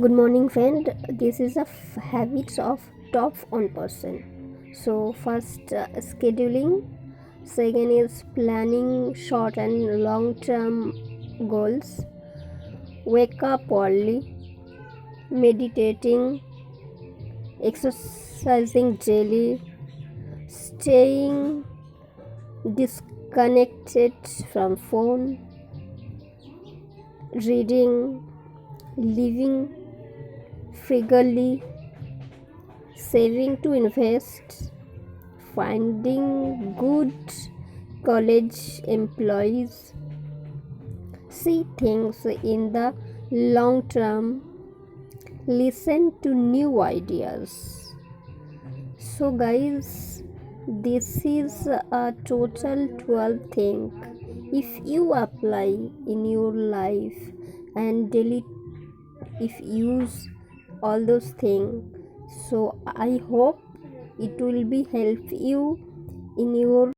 Good morning, friend. This is a habits of top 1%. So, first, scheduling. Second is planning short and long term goals. Wake up early, meditating, exercising daily, staying disconnected from phone, reading, living frugally, saving to invest, finding good college employees, see things in the long term, listen to new ideas. So, guys, this is a total 12 thing. If you apply in your life and daily, if use all those things, so I hope it will be help you in your